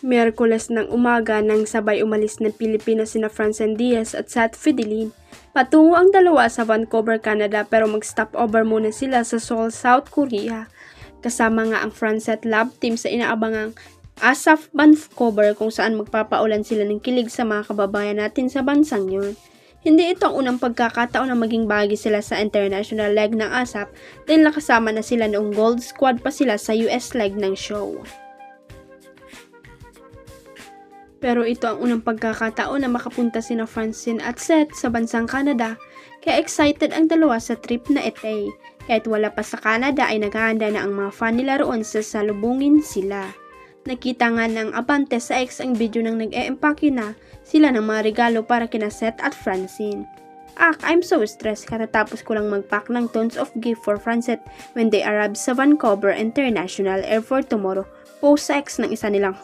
Miyerkules ng umaga nang sabay umalis ng Pilipino sina Francine Diaz at Sat Fidelin. Patungo ang dalawa sa Vancouver, Canada pero mag-stopover muna sila sa Seoul, South Korea. Kasama nga ang Francet Love Team sa inaabangang ASAP Vancouver kung saan magpapaulan sila ng kilig sa mga kababayan natin sa bansang yun. Hindi ito ang unang pagkakataon na maging bahagi sila sa international leg ng ASAP dahil nakasama na sila noong Gold Squad pa sila sa US leg ng show. Pero ito ang unang pagkakataon na makapunta sina Francine at Seth sa bansang Canada, kaya excited ang dalawa sa trip na ite. Kahit wala pa sa Canada ay naghahanda na ang mga fan nila roon sa salubungin sila. Nakita nga ng Abante sa X ang video ng nag-e-empake na sila ng mga regalo para kina Seth at Francine. I'm so stressed katatapos ko lang mag-pack ng tons of gift for Francette when they arrive sa Vancouver International Airport tomorrow. Post sa X ng isa nilang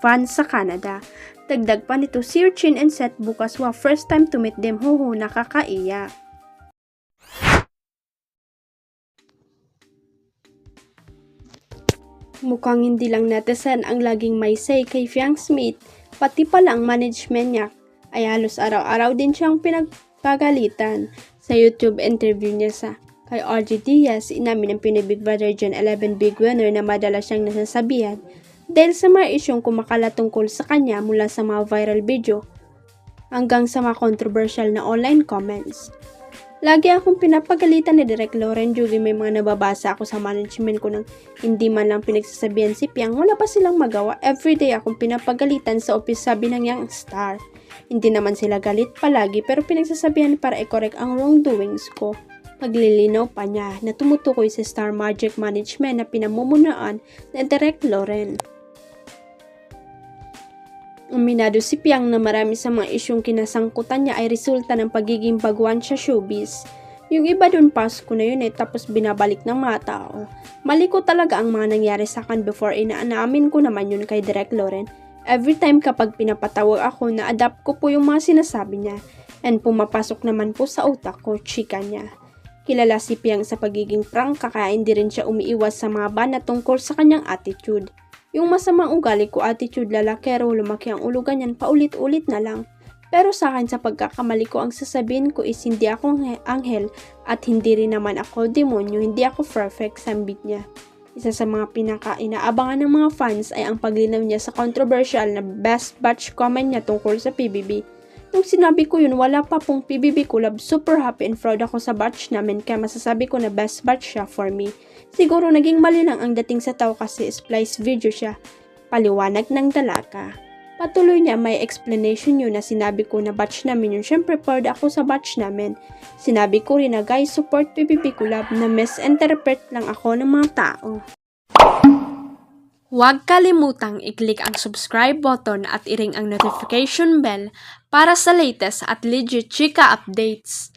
fan sa Canada. Dagdag pa nito, Sir Chin and Seth bukas first time to meet them, nakakaiyak. Mukhang hindi lang netizen ang laging may say kay Fiang Smith, pati pala ang management niya ay halos araw-araw din siyang pinagpagalitan. Sa YouTube interview niya sa kay RJ Diaz, inamin ng Pinoy Big Brother Gen 11 Big Winner na madalas siyang nasasabihan dahil sa mga isyong kumakalat tungkol sa kanya mula sa mga viral video hanggang sa mga controversial na online comments. Lagi akong pinapagalitan ni Direk Loren Jugi, may mga nababasa ako sa management ko nang hindi man lang pinagsasabihan si Piang, wala pa silang magawa. Everyday akong pinapagalitan sa office, sabi ng Young Star. Hindi naman sila galit palagi pero pinagsasabihan para i-correct ang wrongdoings ko. Paglilinaw pa niya na tumutukoy sa Star Magic Management na pinamumunuan ni Direk Loren. Aminado si Piang na marami sa mga isyong kinasangkutan niya ay resulta ng pagiging baguhan sa showbiz. Yung iba dun Pasko na yun tapos binabalik ng mga tao. Mali ko talaga ang mga nangyari sa akin before, inaamin ko naman yun kay Direk Loren. Every time kapag pinapatawag ako, na-adapt ko po yung mga sinasabi niya and pumapasok naman po sa utak ko, chika niya. Kilala si Piang sa pagiging prangka kaya hindi rin siya umiiwas sa mga bana tungkol sa kanyang attitude. Yung masamang ugali ko attitude lalakero, lumaki ang ulo ganyan paulit-ulit na lang. Pero sa akin sa pagkakamali ko ang sasabihin ko is hindi ako anghel at hindi rin naman ako demonyo, hindi ako perfect, sambit niya. Isa sa mga pinaka-inaabangan ng mga fans ay ang paglinaw niya sa controversial na best batch comment niya tungkol sa PBB. Nung sinabi ko yun, wala pa pong PBB collab, super happy and proud ako sa batch namin kaya masasabi ko na best batch siya for me. Siguro naging mali lang ang dating sa tao kasi splice video siya. Paliwanag ng dalaga. Patuloy niya may explanation yun na sinabi ko na batch namin yun. Syempre proud ako sa batch namin. Sinabi ko rin na guys support PBB collab na misinterpret lang ako ng mga tao. Huwag kalimutang i-click ang subscribe button at i-ring ang notification bell para sa latest at legit chika updates.